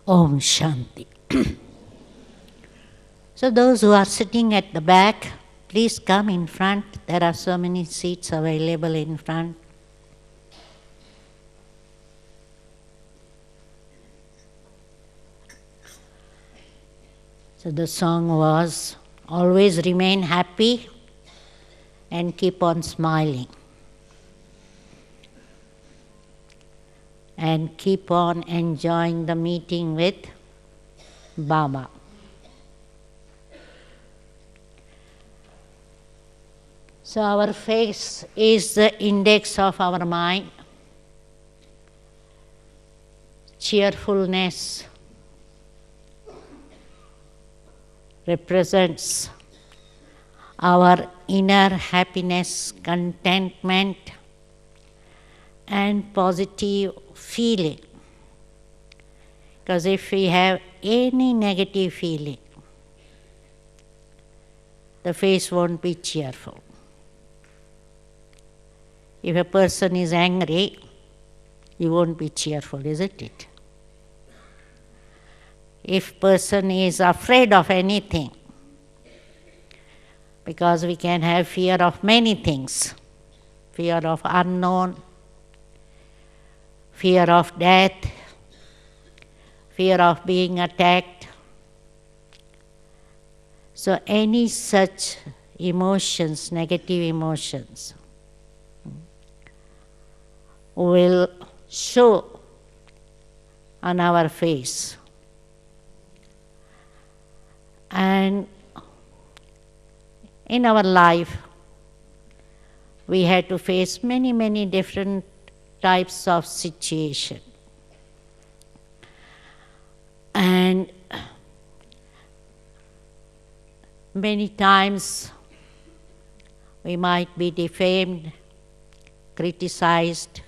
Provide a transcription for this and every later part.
Om Shanti. So those who are sitting at the back, please come in front. There are so many seats available in front. So the song was, always remain happy and keep on smiling. And keep on enjoying the meeting with Baba. So our face is the index of our mind. Cheerfulness represents our inner happiness, contentment, and positive feeling. Because if we have any negative feeling, the face won't be cheerful. If a person is angry, he won't be cheerful, isn't it? If person is afraid of anything, because we can have fear of many things, fear of unknown, fear of death, fear of being attacked. So any such emotions, negative emotions, will show on our face. And in our life, we had to face many, many different types of situation. And many times we might be defamed, criticized.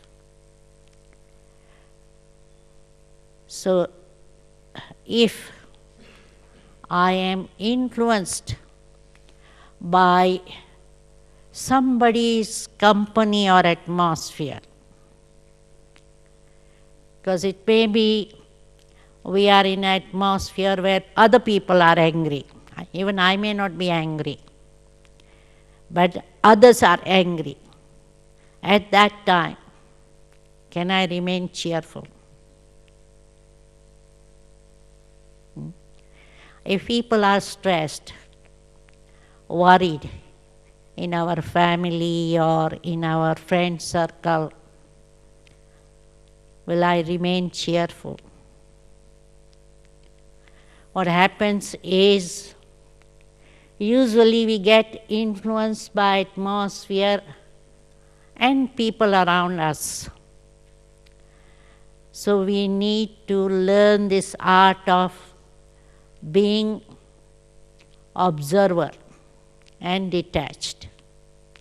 So if I am influenced by somebody's company or atmosphere, because it may be we are in an atmosphere where other people are angry. Even I may not be angry, but others are angry. At that time, can I remain cheerful? If people are stressed, worried in our family or in our friend circle, will I remain cheerful? What happens is, usually we get influenced by atmosphere and people around us. So we need to learn this art of being observer and detached.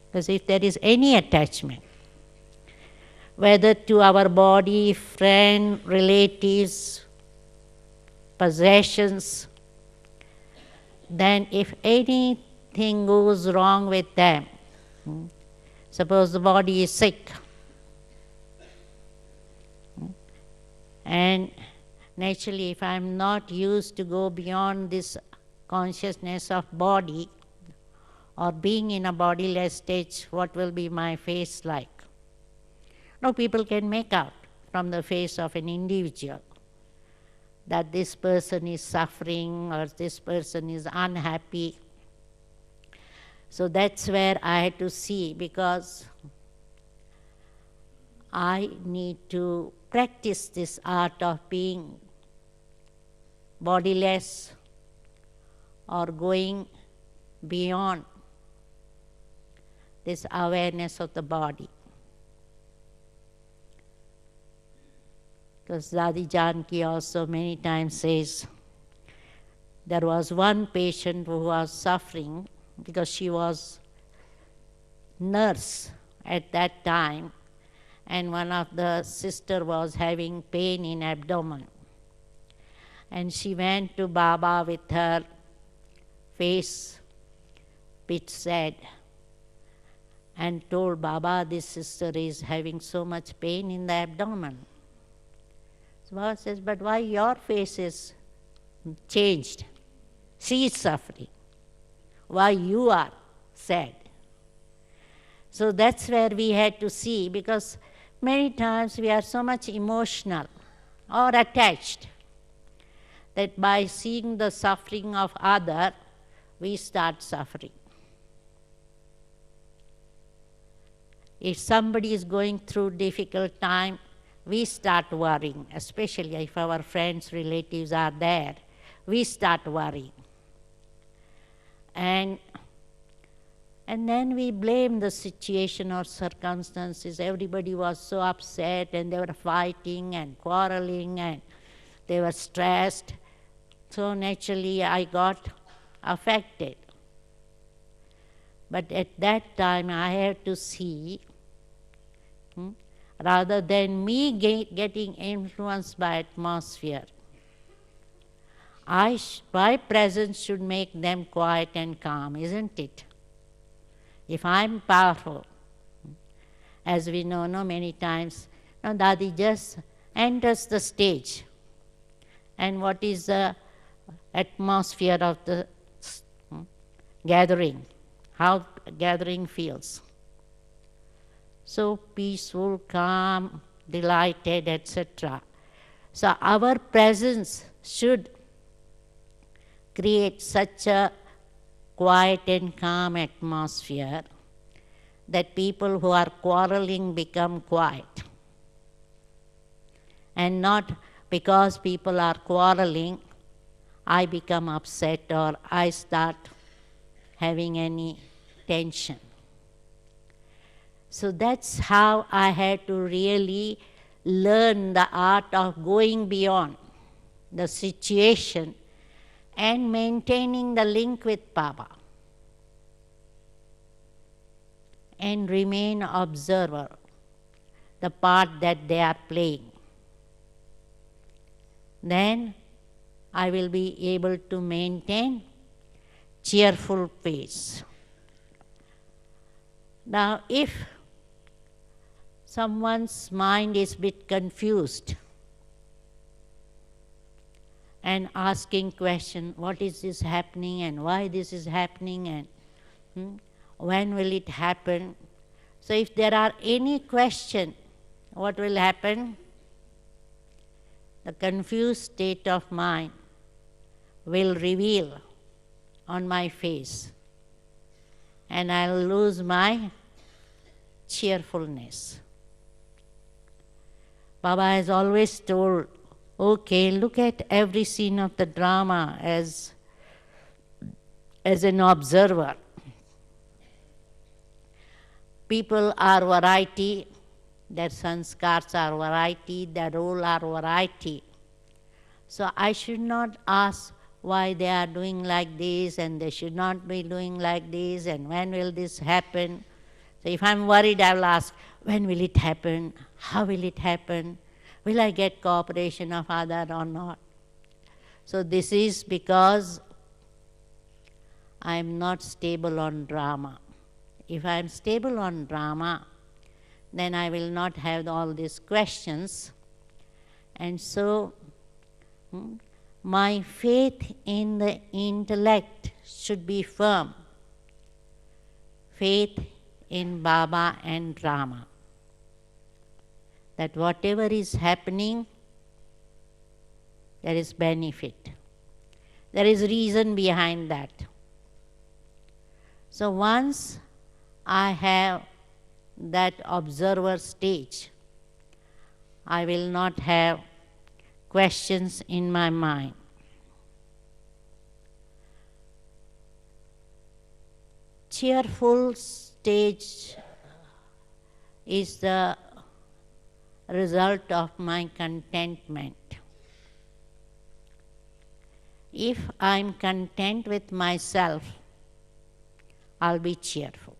Because if there is any attachment, whether to our body, friend, relatives, possessions, then if anything goes wrong with them, suppose the body is sick, and naturally if I am not used to go beyond this consciousness of body or being in a bodiless stage, what will be my face like? Now people can make out from the face of an individual that this person is suffering or this person is unhappy. So that's where I had to see, because I need to practice this art of being bodiless or going beyond this awareness of the body. Because Dadi Janki also many times says, there was one patient who was suffering because she was nurse at that time, and one of the sister was having pain in abdomen. And she went to Baba with her face bit sad and told Baba, this sister is having so much pain in the abdomen. So Baba says, but why your face is changed? She is suffering. Why you are sad? So that's where we had to see, because many times we are so much emotional or attached that by seeing the suffering of other, we start suffering. If somebody is going through difficult time, we start worrying, especially if our friends, relatives are there, we start worrying. And then we blame the situation or circumstances. Everybody was so upset and they were fighting and quarreling and they were stressed. So naturally I got affected. But at that time I had to see, rather than me getting influenced by atmosphere, my presence should make them quiet and calm, isn't it? If I'm powerful, as we know many times, Dadi just enters the stage. And what is the atmosphere of the gathering? How gathering feels? So peaceful, calm, delighted, etc. So our presence should create such a quiet and calm atmosphere that people who are quarreling become quiet. And not because people are quarreling, I become upset or I start having any tension. So that's how I had to really learn the art of going beyond the situation and maintaining the link with Baba and remain observer, the part that they are playing. Then I will be able to maintain cheerful face. Now if someone's mind is a bit confused and asking question, what is this happening and why this is happening and when will it happen? So if there are any question, what will happen? The confused state of mind will reveal on my face and I'll lose my cheerfulness. Baba has always told, okay, look at every scene of the drama as an observer. People are variety, their sanskars are variety, their role are variety. So I should not ask why they are doing like this and they should not be doing like this and when will this happen. So if I'm worried, I will ask, when will it happen? How will it happen? Will I get cooperation of other or not? So this is because I am not stable on drama. If I am stable on drama, then I will not have all these questions. And so my faith in the intellect should be firm. Faith in Baba and Rama. That whatever is happening, there is benefit. There is reason behind that. So once I have that observer stage, I will not have questions in my mind. Cheerful stage is the result of my contentment. If I'm content with myself, I'll be cheerful.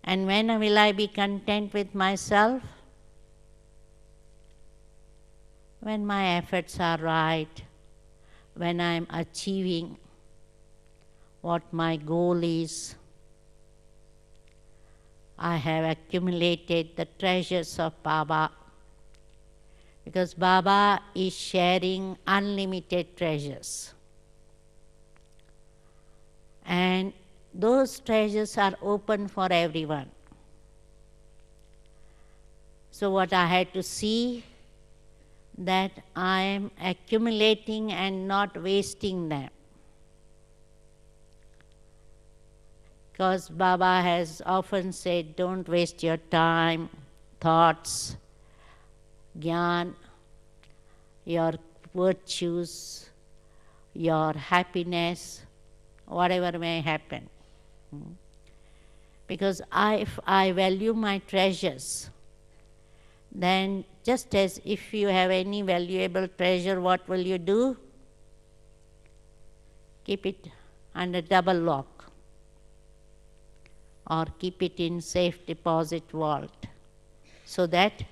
And when will I be content with myself? When my efforts are right, when I'm achieving what my goal is. I have accumulated the treasures of Baba because Baba is sharing unlimited treasures. And those treasures are open for everyone. So what I had to see, that I am accumulating and not wasting them. Because Baba has often said, don't waste your time, thoughts, jnana, your virtues, your happiness, whatever may happen. Because if I value my treasures, then just as if you have any valuable treasure, what will you do? Keep it under double lock, or keep it in safe deposit vault, so that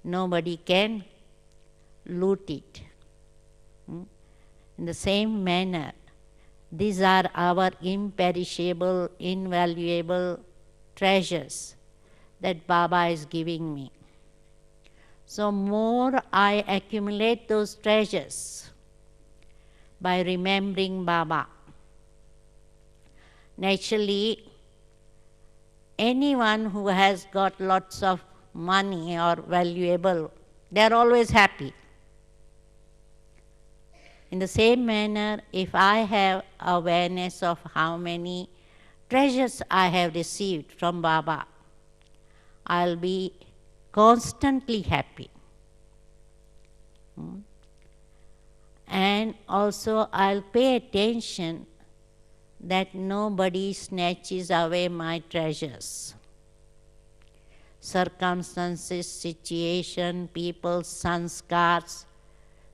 nobody can loot it. In the same manner, these are our imperishable, invaluable treasures that Baba is giving me. So more I accumulate those treasures by remembering Baba. Naturally, anyone who has got lots of money or valuable, they are always happy. In the same manner, if I have awareness of how many treasures I have received from Baba, I'll be constantly happy. And also I'll pay attention that nobody snatches away my treasures. Circumstances, situation, people, sanskars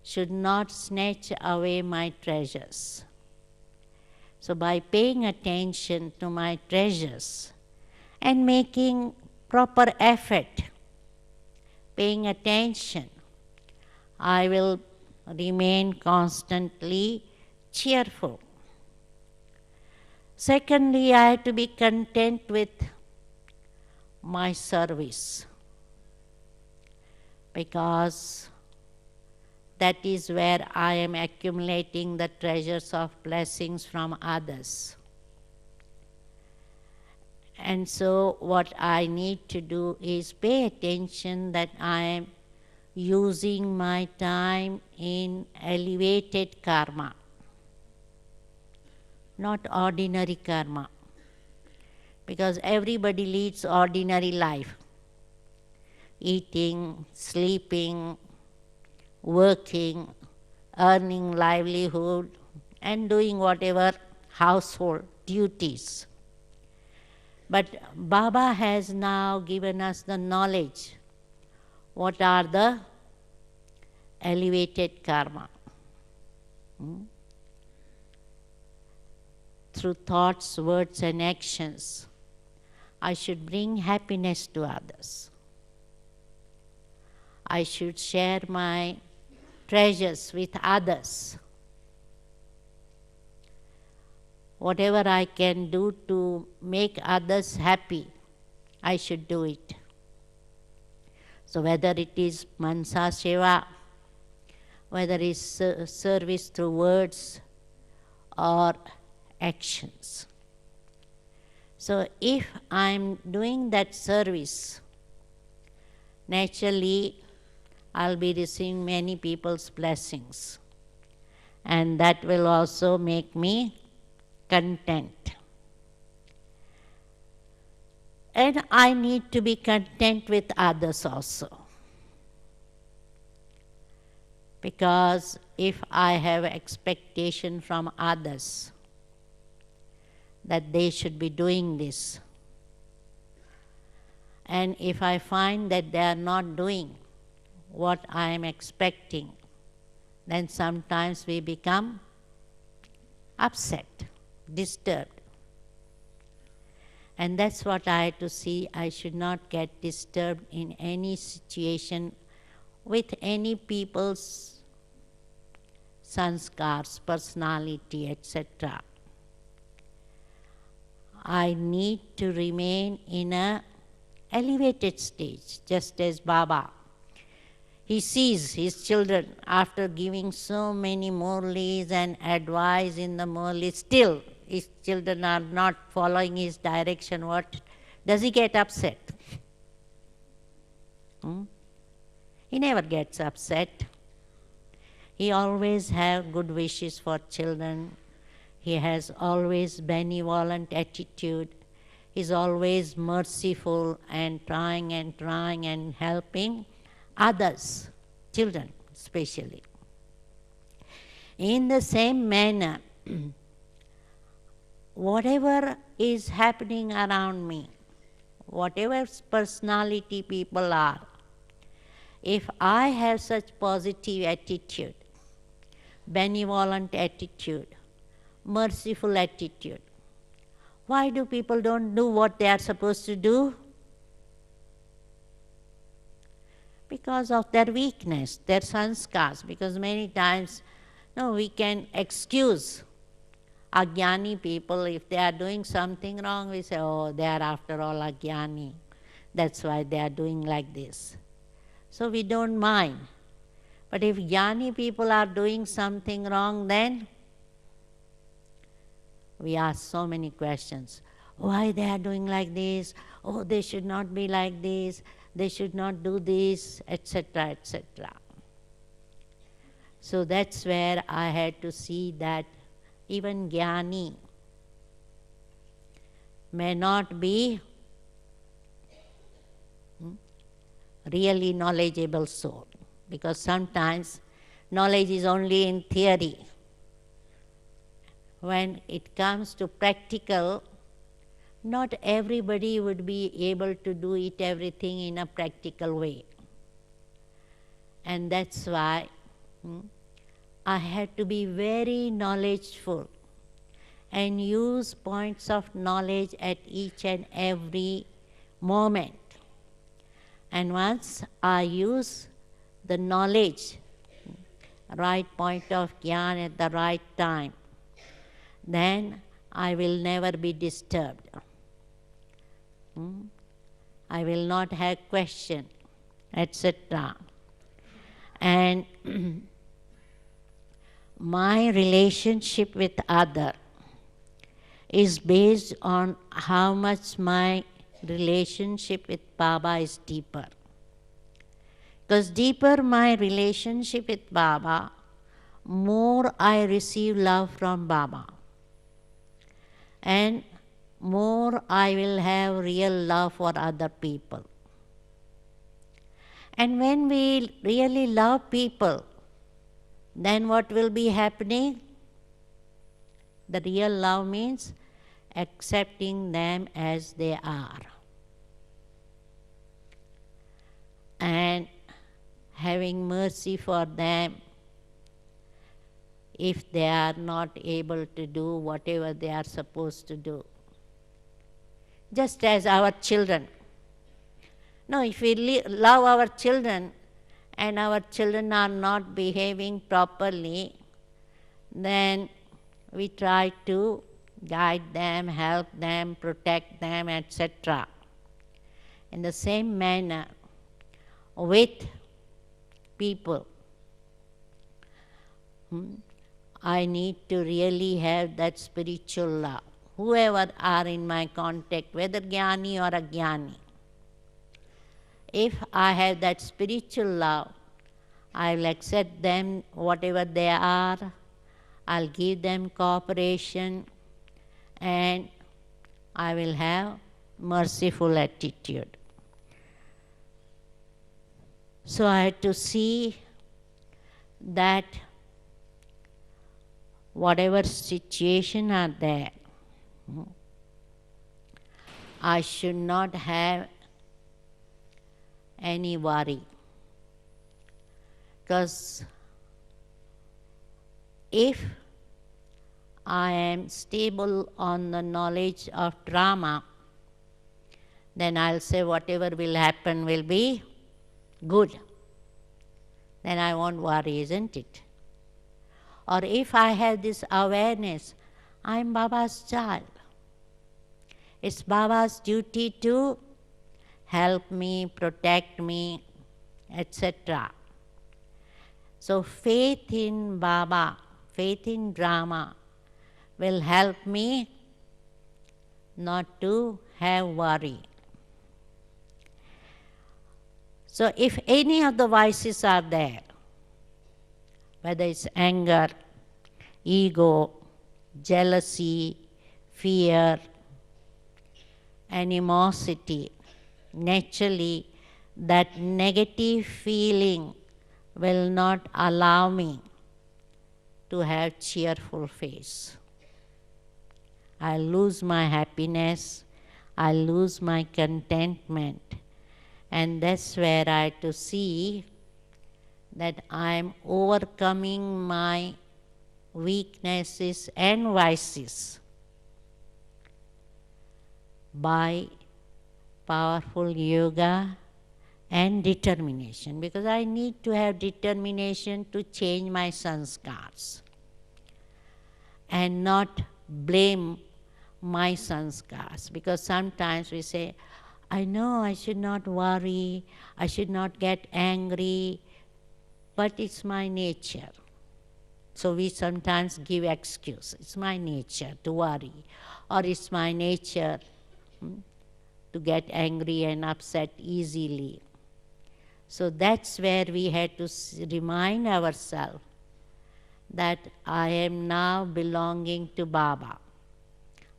should not snatch away my treasures. So by paying attention to my treasures and making proper effort, paying attention, I will remain constantly cheerful. Secondly, I have to be content with my service, because that is where I am accumulating the treasures of blessings from others. And so what I need to do is pay attention that I am using my time in elevated karma, not ordinary karma. Because everybody leads ordinary life, eating, sleeping, working, earning livelihood, and doing whatever household duties. But Baba has now given us the knowledge. What are the elevated karma? Through thoughts, words, and actions, I should bring happiness to others. I should share my treasures with others. Whatever I can do to make others happy, I should do it. So whether it is mansa seva, whether it is service through words or actions. So if I'm doing that service, naturally I'll be receiving many people's blessings, and that will also make me content. And I need to be content with others also. Because if I have expectation from others that they should be doing this, and if I find that they are not doing what I am expecting, then sometimes we become upset, disturbed. And that's what I had to see. I should not get disturbed in any situation with any people's sanskars, personality, etc. I need to remain in an elevated stage, just as Baba. he sees his children after giving so many murlis and advice in the murli, still his children are not following his direction. What does he get upset? He never gets upset. He always have good wishes for children. He has always benevolent attitude. He's always merciful and trying and helping others, children especially. In the same manner, whatever is happening around me, whatever personality people are, if I have such positive attitude, benevolent attitude, merciful attitude, why do people don't do what they are supposed to do? Because of their weakness, their sanskars. Because many times, we can excuse ajnani people. If they are doing something wrong, we say, oh, they are after all ajnani. That's why they are doing like this. So we don't mind. But if jnani people are doing something wrong, then we ask so many questions. Why they are doing like this? Oh, they should not be like this. They should not do this, etc., etc. So that's where I had to see that even jnani may not be really knowledgeable soul, because sometimes knowledge is only in theory. When it comes to practical, not everybody would be able to do it everything in a practical way. And that's why I had to be very knowledgeful and use points of knowledge at each and every moment. And once I use the knowledge, right point of jnana at the right time, then I will never be disturbed. I will not have question, etc. And my relationship with other is based on how much my relationship with Baba is deeper. Because deeper my relationship with Baba, more I receive love from Baba. And more I will have real love for other people. And when we really love people, then what will be happening? The real love means accepting them as they are. And having mercy for them if they are not able to do whatever they are supposed to do. Just as our children. No, if we love our children and our children are not behaving properly, then we try to guide them, help them, protect them, etc. In the same manner, with people, I need to really have that spiritual love. Whoever are in my contact, whether jnani or ajnani, if I have that spiritual love, I will accept them whatever they are, I'll give them cooperation, and I will have merciful attitude. So I had to see that whatever situation are there, I should not have any worry. Because if I am stable on the knowledge of drama, then I'll say whatever will happen will be good. Then I won't worry, isn't it? Or if I have this awareness, I'm Baba's child. It's Baba's duty to help me, protect me, etc. So faith in Baba, faith in Brahma will help me not to have worry. So if any of the vices are there, whether it's anger, ego, jealousy, fear, animosity, naturally that negative feeling will not allow me to have cheerful face. I'll lose my happiness, I'll lose my contentment, and that's where I have to see that I'm overcoming my weaknesses and vices by powerful yoga and determination, because I need to have determination to change my sanskars and not blame my sanskars, because sometimes we say, I know I should not worry, I should not get angry, but it's my nature. So we sometimes give excuse. It's my nature to worry, or it's my nature to get angry and upset easily. So that's where we had to remind ourselves that I am now belonging to Baba.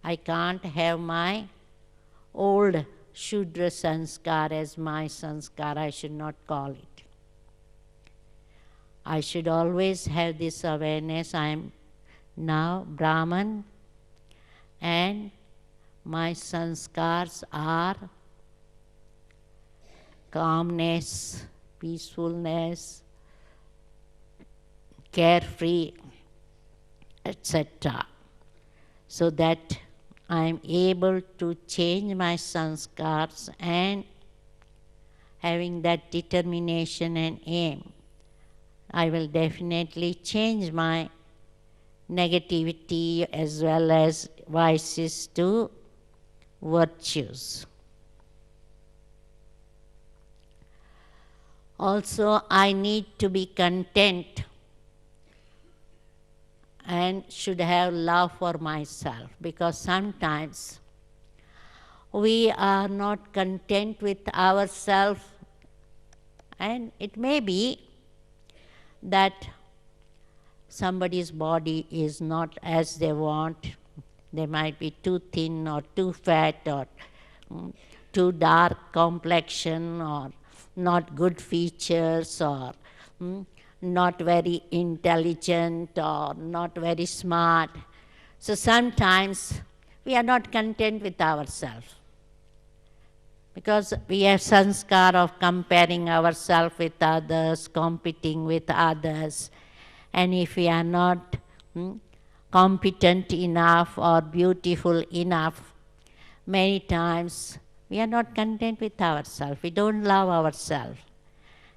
I can't have my old Shudra sanskar as my sanskar. I should not call it. I should always have this awareness. I am now Brahman, and my sanskars are calmness, peacefulness, carefree, etc. So that I am able to change my sanskars, and having that determination and aim, I will definitely change my negativity as well as vices to virtues. Also, I need to be content and should have love for myself, because sometimes we are not content with ourselves, and it may be that somebody's body is not as they want. They might be too thin or too fat or too dark complexion, or not good features, or not very intelligent, or not very smart. So sometimes we are not content with ourselves, because we have sanskar of comparing ourselves with others, competing with others. And if we are not competent enough or beautiful enough, many times we are not content with ourselves. We don't love ourselves.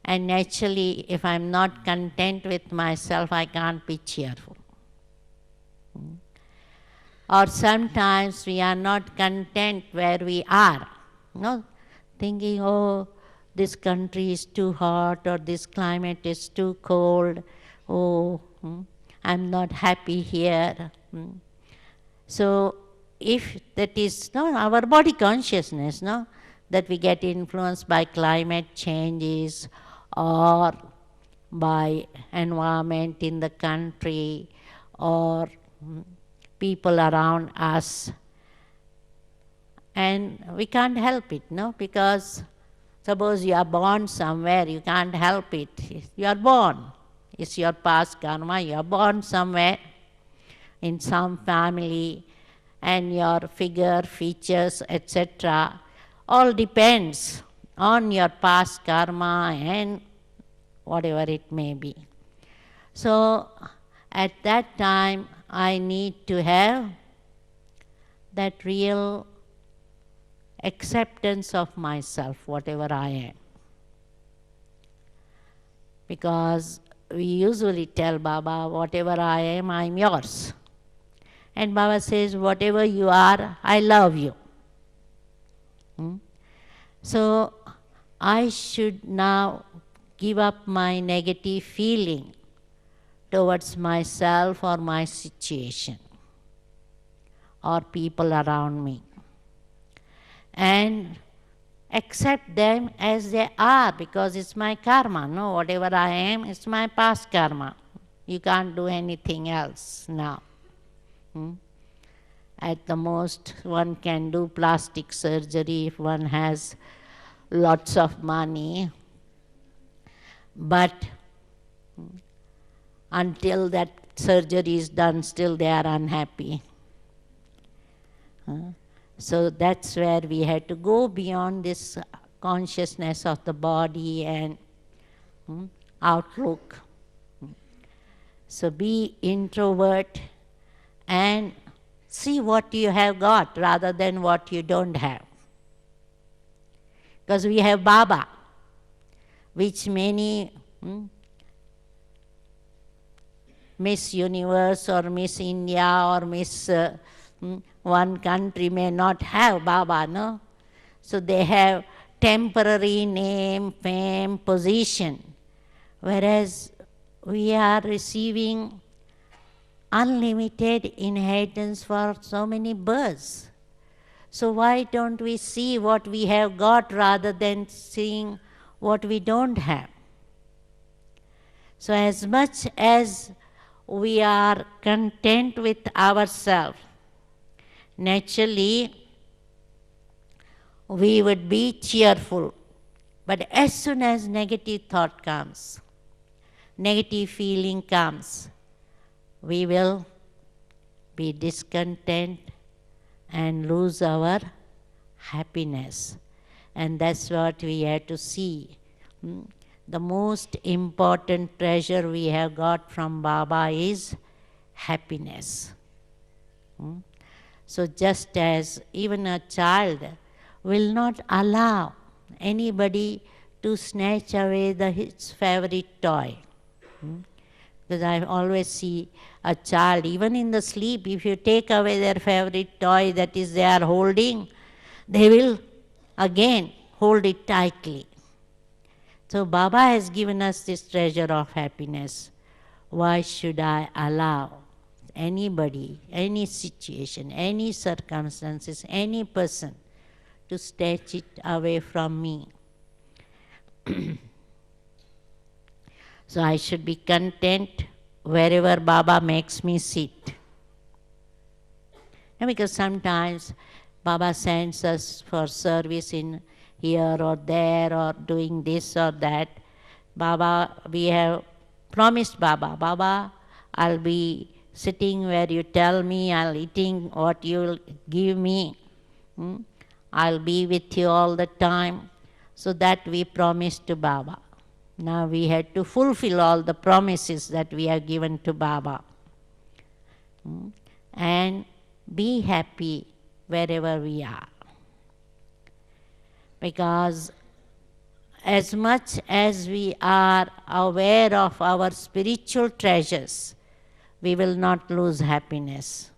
And naturally, if I'm not content with myself, I can't be cheerful. Or sometimes we are not content where we are, thinking, oh, this country is too hot, or this climate is too cold, oh, I'm not happy here. So if that is our body consciousness, that we get influenced by climate changes or by environment in the country or people around us, and we can't help it, because suppose you are born somewhere, you can't help it. You are born. It's your past karma. You are born somewhere in some family, and your figure, features, etc. all depends on your past karma and whatever it may be. So at that time, I need to have that real acceptance of myself, whatever I am. Because we usually tell Baba, whatever I am, I'm yours. And Baba says, whatever you are, I love you. So I should now give up my negative feeling towards myself or my situation or people around me, and accept them as they are, because it's my karma. No, whatever I am, it's my past karma. You can't do anything else now. At the most, one can do plastic surgery if one has lots of money, but until that surgery is done, still they are unhappy. So that's where we had to go beyond this consciousness of the body and outlook. So be introvert and see what you have got rather than what you don't have. Because we have Baba, which many Miss Universe or Miss India or Miss one country may not have Baba, no? So they have temporary name, fame, position, whereas we are receiving unlimited inheritance for so many births. So why don't we see what we have got rather than seeing what we don't have? So as much as we are content with ourselves, naturally we would be cheerful. But as soon as negative thought comes, negative feeling comes, we will be discontent and lose our happiness. And that's what we have to see. The most important treasure we have got from Baba is happiness. So just as even a child will not allow anybody to snatch away his favorite toy. Because I always see a child, even in the sleep, if you take away their favorite toy that is they are holding, they will again hold it tightly. So Baba has given us this treasure of happiness. Why should I allow anybody, any situation, any circumstances, any person to snatch it away from me? So I should be content wherever Baba makes me sit. And because sometimes Baba sends us for service in here or there or doing this or that. Baba, we have promised Baba, Baba, I'll be sitting where you tell me, I'll eating what you'll give me. I'll be with you all the time. So that we promised to Baba. Now we had to fulfill all the promises that we have given to Baba. And be happy wherever we are. Because as much as we are aware of our spiritual treasures, we will not lose happiness.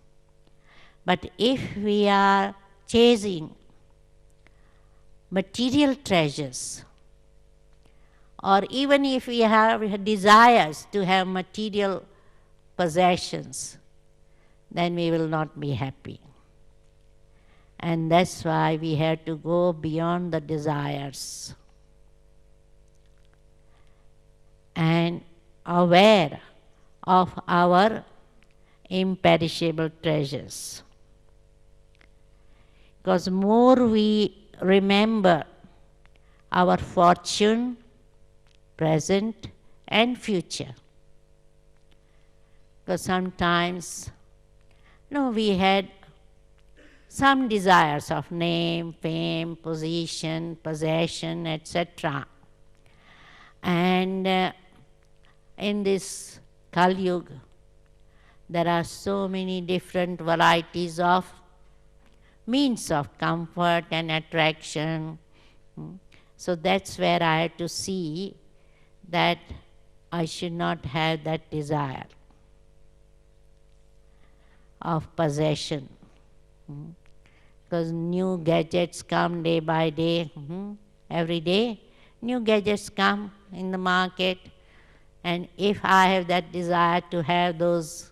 But if we are chasing material treasures, or even if we have desires to have material possessions, then we will not be happy. And that's why we have to go beyond the desires and aware of our imperishable treasures. Because more we remember our fortune, present and future. Because sometimes, we had some desires of name, fame, position, possession, etc. And in this Kali Yuga, there are so many different varieties of means of comfort and attraction. So that's where I had to see that I should not have that desire of possession. Because new gadgets come day by day. Every day new gadgets come in the market. And if I have that desire to have those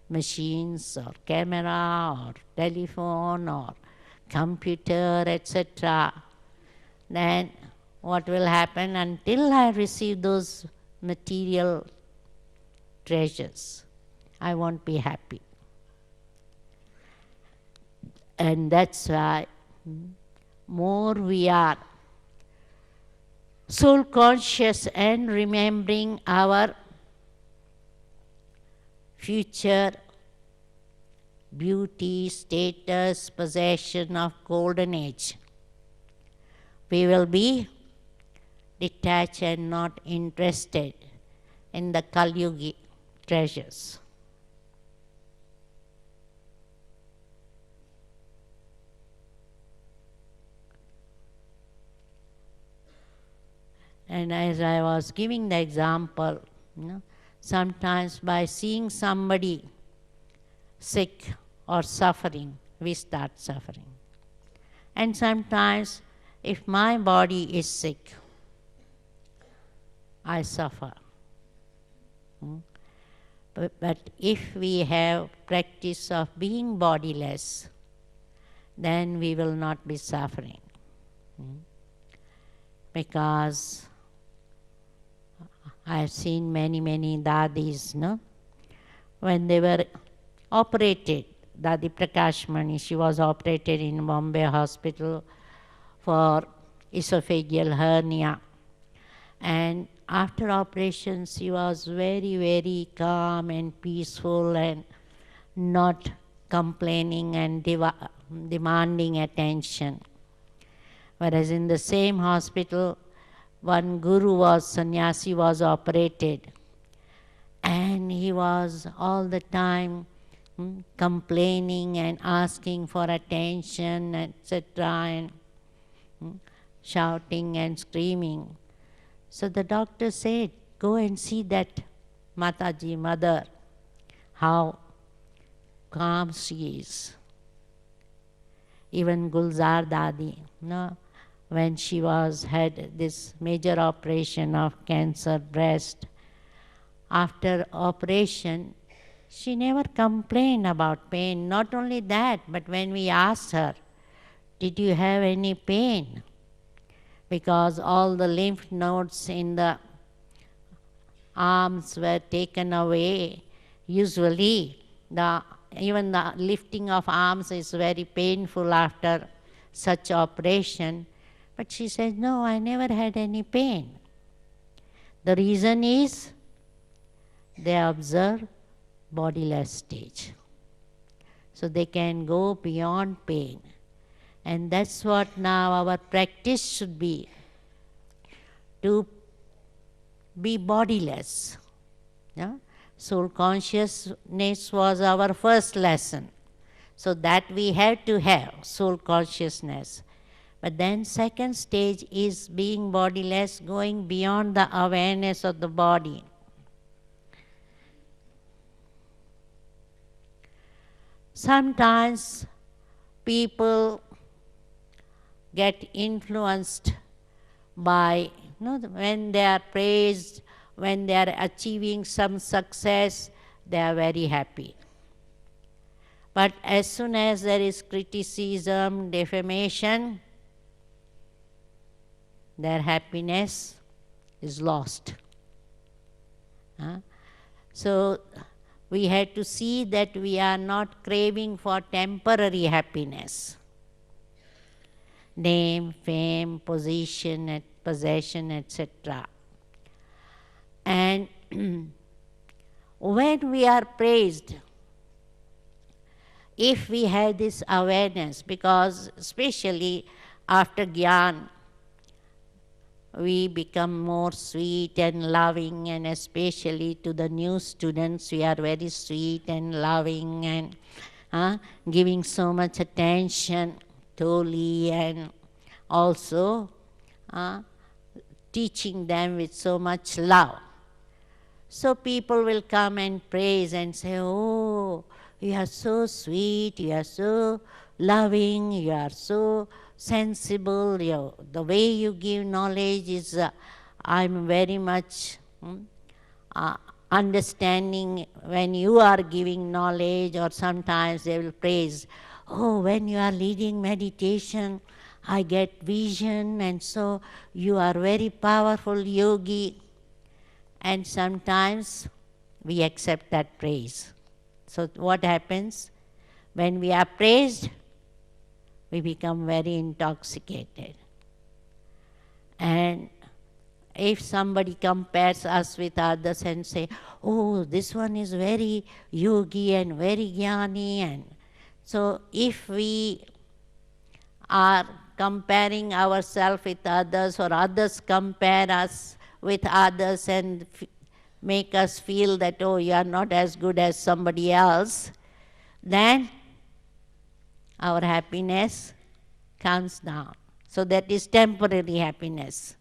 machines or camera or telephone or computer, etc., then what will happen until I receive those material treasures? I won't be happy. And that's why more we are soul conscious and remembering our future beauty, status, possession of golden age, we will be detached and not interested in the Kali-yugi treasures. And as I was giving the example, sometimes by seeing somebody sick or suffering, we start suffering. And sometimes if my body is sick, I suffer. But if we have practice of being bodiless, then we will not be suffering. Because I have seen many dadis, when they were operated, Dadi Prakashmani, she was operated in Bombay hospital for esophageal hernia. And after operation, she was very calm and peaceful and not complaining and demanding attention. Whereas in the same hospital, one guru sannyasi was operated, and he was all the time complaining and asking for attention, etc., and shouting and screaming. So the doctor said, go and see that Mataji, mother, how calm she is. Even Gulzar Dadi, when she had this major operation of cancer breast, after operation, she never complained about pain. Not only that, but when we asked her, did you have any pain? Because all the lymph nodes in the arms were taken away. Usually, even the lifting of arms is very painful after such operation. But she said, no, I never had any pain. The reason is they observe bodiless stage. So they can go beyond pain. And that's what now our practice should be, to be bodiless. Soul consciousness was our first lesson. So that we have to have, soul consciousness. But then second stage is being bodiless, going beyond the awareness of the body. Sometimes people get influenced by, when they are praised, when they are achieving some success, they are very happy. But as soon as there is criticism, defamation, their happiness is lost. So we have to see that we are not craving for temporary happiness. Name, fame, position, possession, etc. And when we are praised, if we have this awareness, because especially after Gyan, we become more sweet and loving, and especially to the new students, we are very sweet and loving and giving so much attention, totally, and also teaching them with so much love. So people will come and praise and say, oh, you are so sweet, you are so loving, you are so sensible, the way you give knowledge is, I'm very much Hmm? Understanding when you are giving knowledge, or sometimes they will praise, oh, when you are leading meditation, I get vision, and so you are very powerful yogi. And sometimes we accept that praise. So what happens? When we are praised, we become very intoxicated. And if somebody compares us with others and say, oh, this one is very yogi and very jnani, and so if we are comparing ourselves with others, or others compare us with others and make us feel that, oh, you are not as good as somebody else, then our happiness comes down. So that is temporary happiness.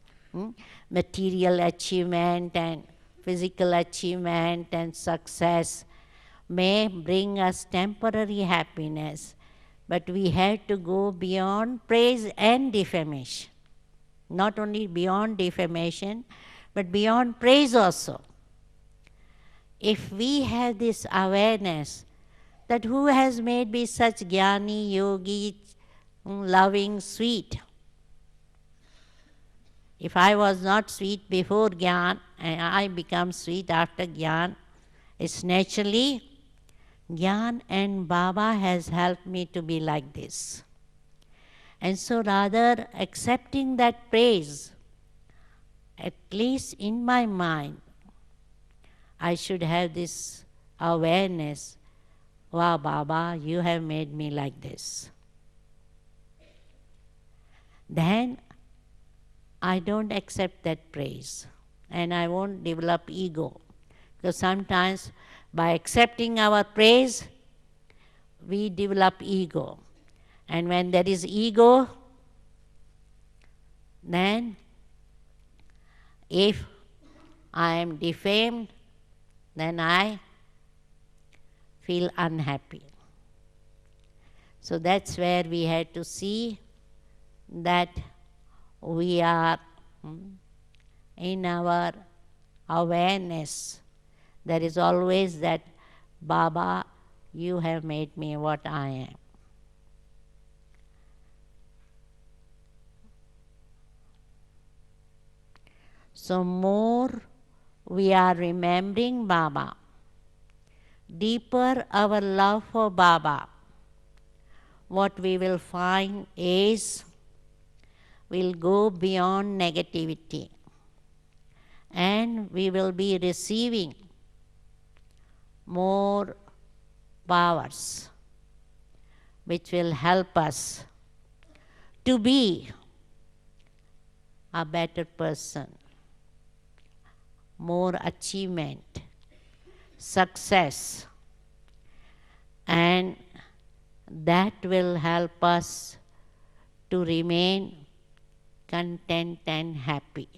Material achievement and physical achievement and success may bring us temporary happiness, but we have to go beyond praise and defamation. Not only beyond defamation, but beyond praise also. If we have this awareness that who has made me such jnani, yogi, loving, sweet. If I was not sweet before Gyan and I become sweet after Gyan, it's naturally Gyan and Baba has helped me to be like this. And so rather accepting that praise, at least in my mind, I should have this awareness, wow, Baba, you have made me like this. Then I don't accept that praise and I won't develop ego. Because sometimes by accepting our praise, we develop ego. And when there is ego, then if I am defamed, then I feel unhappy. So that's where we had to see that we are in our awareness. There is always that, Baba, you have made me what I am. So more we are remembering Baba, deeper our love for Baba, what we will find is we'll go beyond negativity and we will be receiving more powers which will help us to be a better person, more achievement, success, and that will help us to remain content and happy.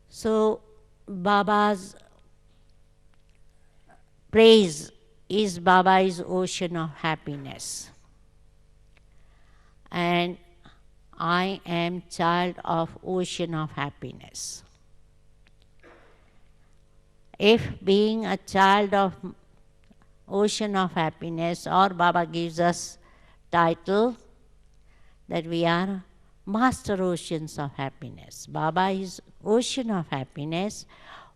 So Baba's praise is Baba's ocean of happiness. And I am child of ocean of happiness. If being a child of ocean of happiness, or Baba gives us title that we are master oceans of happiness. Baba is ocean of happiness.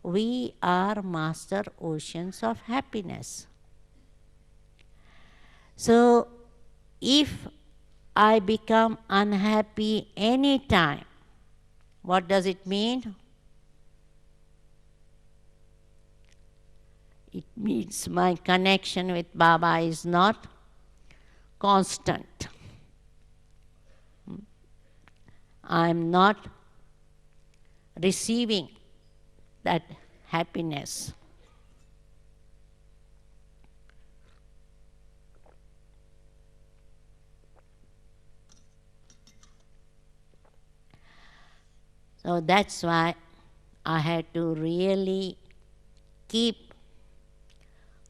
We are master oceans of happiness. So if I become unhappy anytime, what does it mean? It means my connection with Baba is not constant. I am not receiving that happiness. So that's why I had to really keep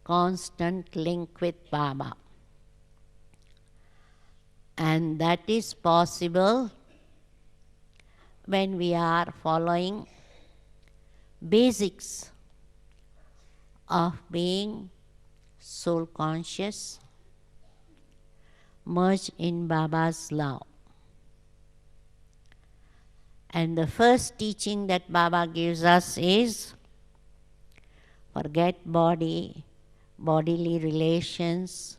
constant link with Baba. And And that is possible when we are following basics of being soul conscious, merged in Baba's love. And the first teaching that Baba gives us is forget body, bodily relations,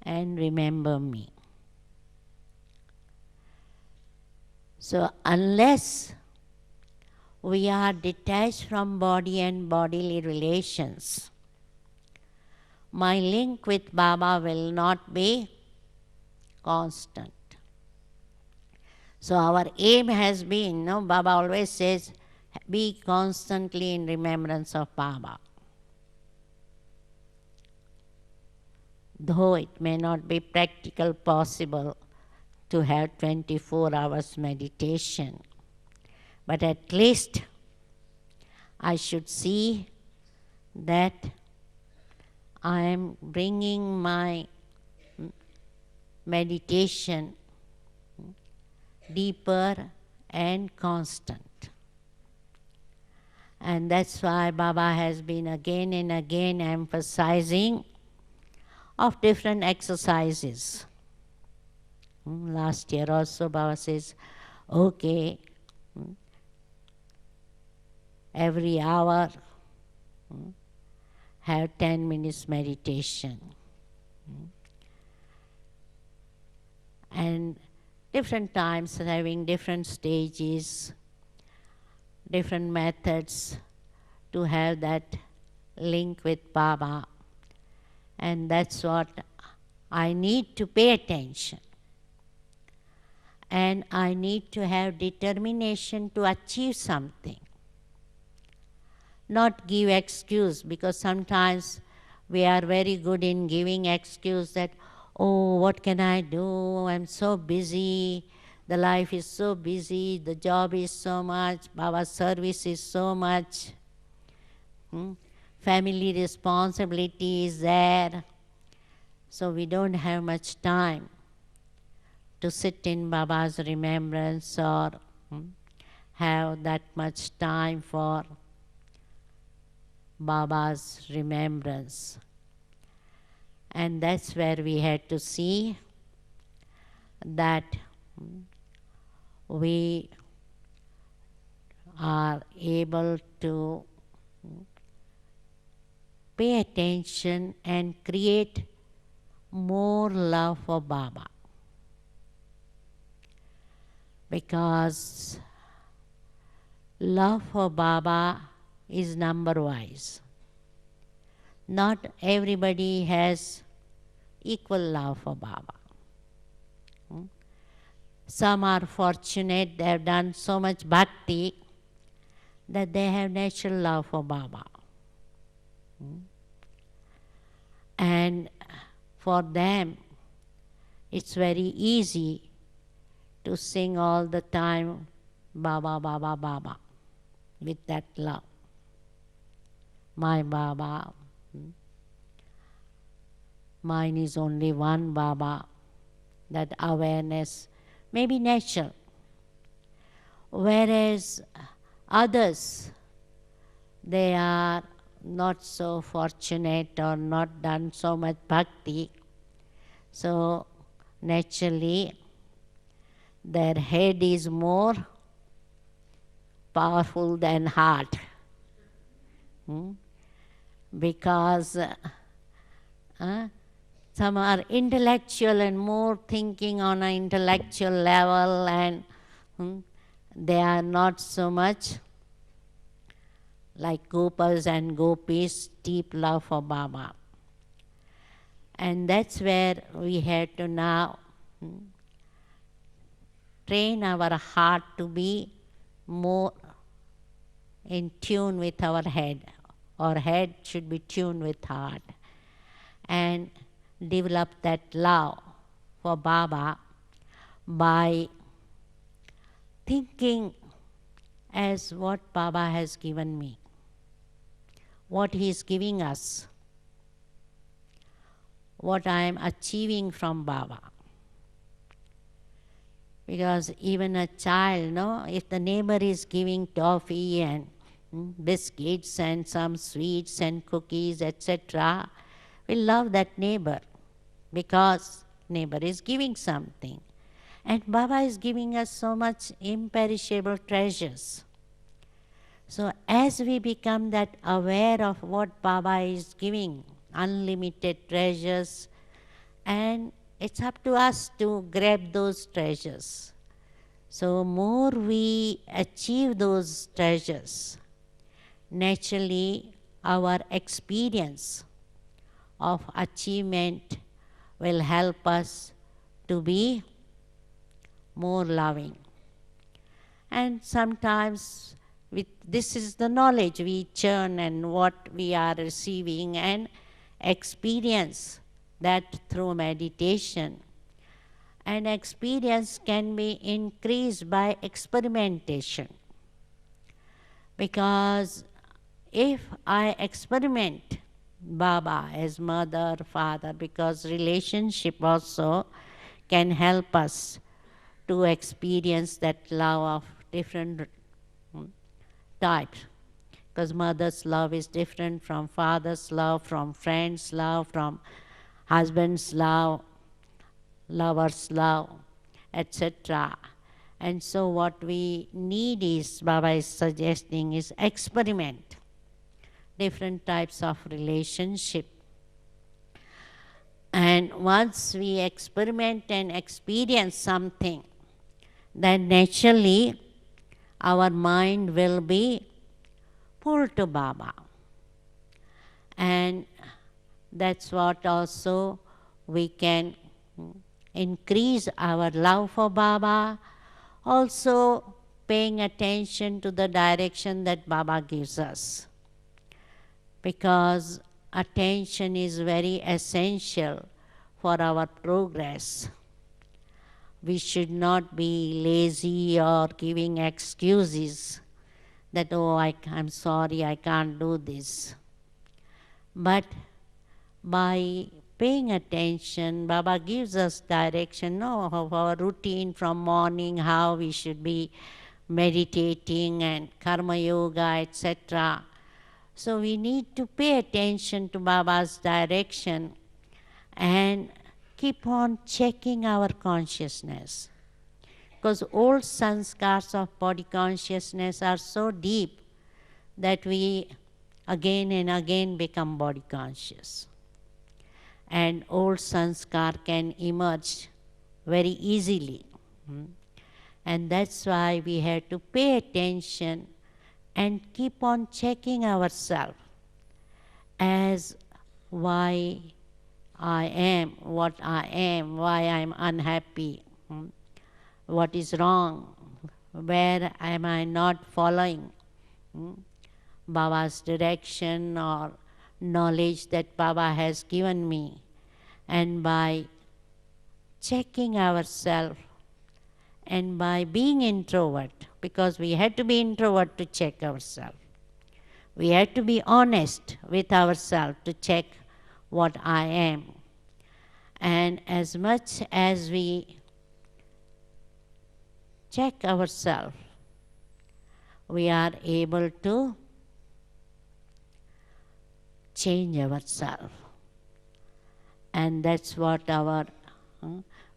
and remember me. So unless we are detached from body and bodily relations, my link with Baba will not be constant. So our aim has been, Baba always says, be constantly in remembrance of Baba. Though it may not be practical possible to have 24 hours meditation, but at least I should see that I am bringing my meditation deeper and constant. And that's why Baba has been again and again emphasizing of different exercises. Last year also Baba says, okay, every hour have 10 minutes meditation. And different times having different stages, different methods to have that link with Baba. And that's what I need to pay attention. And I need to have determination to achieve something. Not give excuse, because sometimes we are very good in giving excuse that, oh, what can I do? I'm so busy. The life is so busy. The job is so much. Baba's service is so much. Family responsibility is there. So we don't have much time to sit in Baba's remembrance or have that much time for Baba's remembrance. And that's where we had to see that we are able to pay attention and create more love for Baba. Because love for Baba is number-wise. Not everybody has equal love for Baba. Some are fortunate, they have done so much bhakti that they have natural love for Baba. And for them, it's very easy to sing all the time, Baba, Baba, Baba, with that love. My Baba, mine is only one Baba. That awareness may be natural. Whereas others, they are not so fortunate or not done so much bhakti. So naturally, their head is more powerful than heart. Because some are intellectual and more thinking on an intellectual level, and they are not so much like gopas and gopis, deep love for Baba. And that's where we have to now train our heart to be more in tune with our head. Our head should be tuned with heart. And develop that love for Baba by thinking as what Baba has given me, what he is giving us, what I am achieving from Baba. Because even a child, no, if the neighbor is giving toffee and biscuits and some sweets and cookies, etc., we love that neighbor because neighbor is giving something. And Baba is giving us so much imperishable treasures. So as we become that aware of what Baba is giving, unlimited treasures, and it's up to us to grab those treasures. So more we achieve those treasures, naturally our experience of achievement will help us to be more loving. And sometimes this is the knowledge we churn and what we are receiving and experience that through meditation. And experience can be increased by experimentation. Because if I experiment Baba as mother, father, because relationship also can help us to experience that love of different types. Because mother's love is different from father's love, from friend's love, from husband's love, lover's love, etc. And so what we need is, Baba is suggesting, is experiment different types of relationship. And once we experiment and experience something, then naturally our mind will be pulled to Baba. And that's what also we can increase our love for Baba, also paying attention to the direction that Baba gives us. Because attention is very essential for our progress. We should not be lazy or giving excuses that, oh, I'm sorry, I can't do this. But by paying attention, Baba gives us direction of our routine from morning, how we should be meditating and karma yoga, etc. So we need to pay attention to Baba's direction and keep on checking our consciousness. Because old sanskars of body consciousness are so deep that we again and again become body conscious. And old sanskar can emerge very easily. And that's why we have to pay attention and keep on checking ourselves as why I am what I am, why I am unhappy, what is wrong, where am I not following Baba's direction or knowledge that Baba has given me. And by checking ourselves and by being introvert, because we had to be introvert to check ourselves. We had to be honest with ourselves to check what I am. And as much as we check ourselves, we are able to change ourselves. And that's what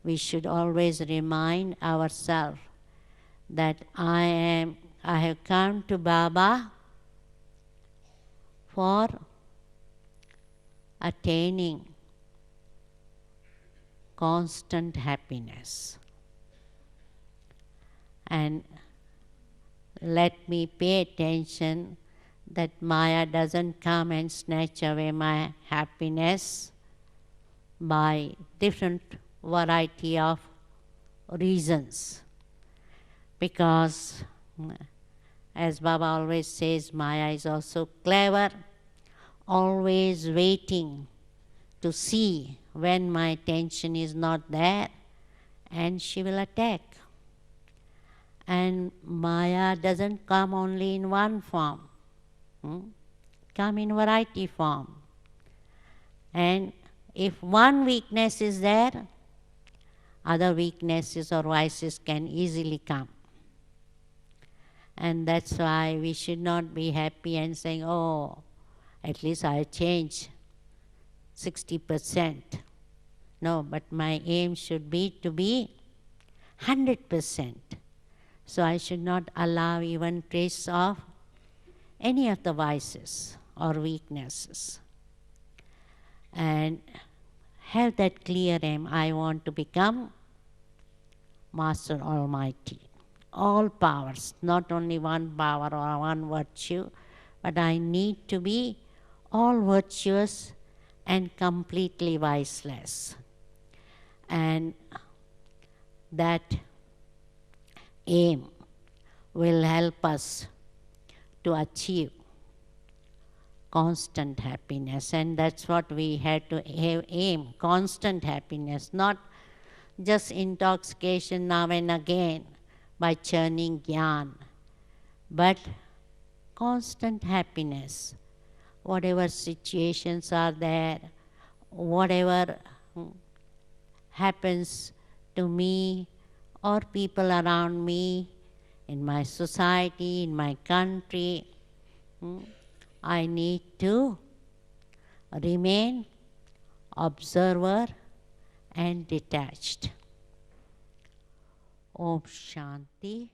we should always remind ourselves that I have come to Baba for attaining constant happiness. And let me pay attention that Maya doesn't come and snatch away my happiness by different variety of reasons. Because, as Baba always says, Maya is also clever, always waiting to see when my attention is not there, and she will attack. And Maya doesn't come only in one form, come in variety form. And if one weakness is there, other weaknesses or vices can easily come. And that's why we should not be happy and saying, oh, at least I changed 60%. No, but my aim should be to be 100%. So I should not allow even trace of any of the vices or weaknesses. And have that clear aim. I want to become Master Almighty. All powers, not only one power or one virtue, but I need to be all virtuous and completely viceless. And that aim will help us to achieve constant happiness. And that's what we had to aim, constant happiness, not just intoxication now and again by churning jnana, but constant happiness. Whatever situations are there, whatever happens to me or people around me, in my society, in my country, I need to remain observer and detached. Om Shanti.